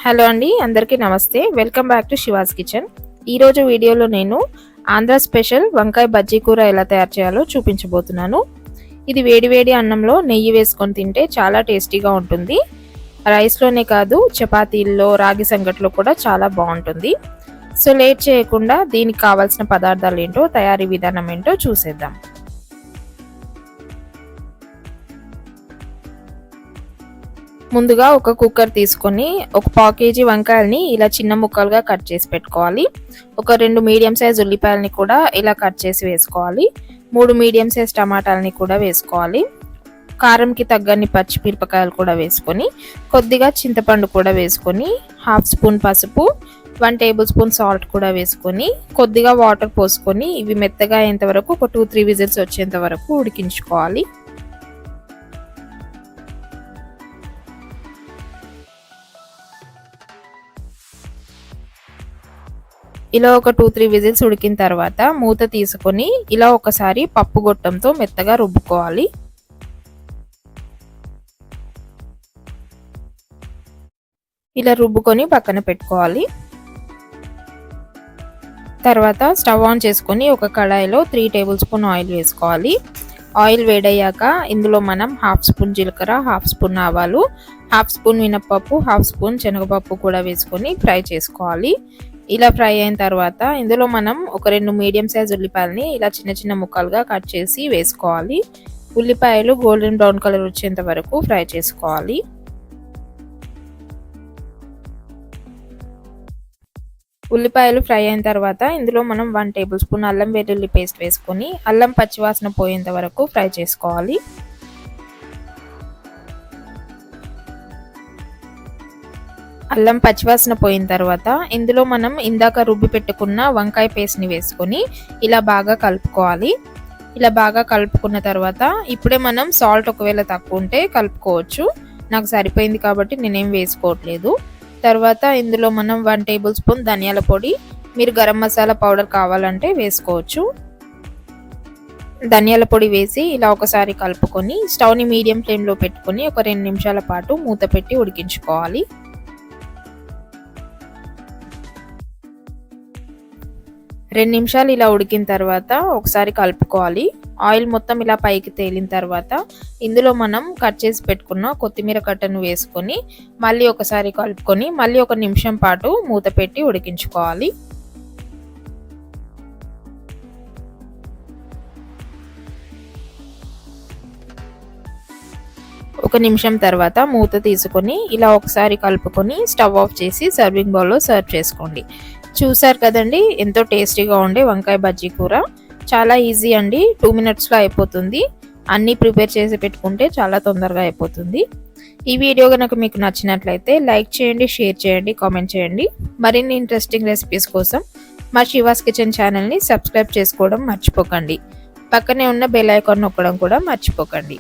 Hello అండి, అందరికీ నమస్తే. Welcome back to she was kitchen. ఈరోజు వీడియోలో నేను ఆంధ్ర స్పెషల్ వంకాయ బజ్జీ కూర ఎలా తయారు చేయాలో చూపించబోతున్నాను. ఇది వేడివేడి అన్నంలో నెయ్యి వేసుకొని తింటే చాలా టేస్టీగా ఉంటుంది. రైస్లోనే కాదు, చపాతీల్లో, రాగి సంగట్లో కూడా చాలా బాగుంటుంది. సో లేట్ చేయకుండా దీనికి కావాల్సిన పదార్థాలు ఏంటో, తయారీ విధానం ఏంటో చూసేద్దాం. ముందుగా ఒక కుక్కర్ తీసుకొని ఒక పావు కేజీ వంకాయల్ని ఇలా చిన్న ముక్కలుగా కట్ చేసి పెట్టుకోవాలి. ఒక 2 మీడియం సైజ్ ఉల్లిపాయలని కూడా ఇలా కట్ చేసి వేసుకోవాలి. 3 మీడియం సైజ్ టమాటాలని కూడా వేసుకోవాలి. కారంకి తగ్గన్ని పచ్చిమిరపకాయలు కూడా వేసుకొని, కొద్దిగా చింతపండు కూడా వేసుకొని, 1/2 స్పూన్ పసుపు, 1 టేబుల్ స్పూన్ సాల్ట్ కూడా వేసుకొని, కొద్దిగా వాటర్ పోసుకొని ఇవి మెత్తగా అయ్యేంత వరకు ఒక 2-3 విజిల్స్ వచ్చేంత వరకు ఉడికించుకోవాలి. ఇలా ఒక 2-3 విజిల్స్ ఉడికిన తర్వాత మూత తీసుకొని ఇలా ఒకసారి పప్పు గొట్టంతో మెత్తగా రుబ్బుకోవాలి. ఇలా రుబ్బుకొని పక్కన పెట్టుకోవాలి. తర్వాత స్టవ్ ఆన్ చేసుకొని ఒక కడాయిలో 3 టేబుల్ స్పూన్ ఆయిల్ వేసుకోవాలి. ఆయిల్ వేడయ్యాక ఇందులో మనం 1/2 స్పూన్ జీలకర్ర, 1/2 స్పూన్ ఆవాలు, 1/2 స్పూన్ మినపప్పు, 1/2 స్పూన్ శనగపప్పు కూడా వేసుకొని ఫ్రై చేసుకోవాలి. ఇలా ఫ్రై అయిన తర్వాత ఇందులో మనం ఒక 2 మీడియం సైజ్ ఉల్లిపాయలని ఇలా చిన్న చిన్న ముక్కలుగా కట్ చేసి వేసుకోవాలి. ఉల్లిపాయలు గోల్డెన్ బ్రౌన్ కలర్ వచ్చేంత వరకు ఫ్రై చేసుకోవాలి. ఉల్లిపాయలు ఫ్రై అయిన తర్వాత ఇందులో మనం 1 టేబుల్ స్పూన్ అల్లం వెల్లుల్లి పేస్ట్ వేసుకొని అల్లం పచ్చివాసన పోయేంత వరకు ఫ్రై చేసుకోవాలి. అల్లం పచ్చివాసన పోయిన తర్వాత ఇందులో మనం ఇందాక రుబ్బి పెట్టుకున్న వంకాయ పేస్ట్ని వేసుకొని ఇలా బాగా కలుపుకోవాలి. ఇలా బాగా కలుపుకున్న తర్వాత ఇప్పుడే మనం సాల్ట్ ఒకవేళ తక్కువ ఉంటే కలుపుకోవచ్చు. నాకు సరిపోయింది కాబట్టి నేనేం వేసుకోవట్లేదు. తర్వాత ఇందులో మనం 1 టేబుల్ స్పూన్ ధనియాల పొడి, మీరు గరం మసాలా పౌడర్ కావాలంటే వేసుకోవచ్చు. ధనియాల పొడి వేసి ఇలా ఒకసారి కలుపుకొని స్టవ్ని మీడియం ఫ్లేమ్లో పెట్టుకొని ఒక 2 నిమిషాల పాటు మూత పెట్టి ఉడికించుకోవాలి. 2 నిమిషాలు ఇలా ఉడికిన తర్వాత ఒకసారి కలుపుకోవాలి. ఆయిల్ మొత్తం ఇలా పైకి తేలిన తర్వాత ఇందులో మనం కట్ చేసి పెట్టుకున్న కొత్తిమీర కట్టను వేసుకొని మళ్ళీ ఒకసారి కలుపుకొని మళ్ళీ 1 నిమిషం పాటు మూత పెట్టి ఉడికించుకోవాలి. ఒక నిమిషం తర్వాత మూత తీసుకొని ఇలా ఒకసారి కలుపుకొని స్టవ్ ఆఫ్ చేసి సర్వింగ్ బౌల్లో సర్వ్ చేసుకోండి. చూసారు కదండి, ఎంతో టేస్టీగా ఉండే వంకాయ బజ్జీ కూర. చాలా ఈజీ అండి, 2 మినిట్స్లో అయిపోతుంది. అన్నీ ప్రిపేర్ చేసి పెట్టుకుంటే చాలా తొందరగా అయిపోతుంది. ఈ వీడియో కనుక మీకు నచ్చినట్లయితే లైక్ చేయండి, షేర్ చేయండి, కామెంట్ చేయండి. మరిన్ని ఇంట్రెస్టింగ్ రెసిపీస్ కోసం మా శివాస్ కిచెన్ ఛానల్ని సబ్స్క్రైబ్ చేసుకోవడం మర్చిపోకండి. పక్కనే ఉన్న బెల్ ఐకాన్ నొక్కడం కూడా మర్చిపోకండి.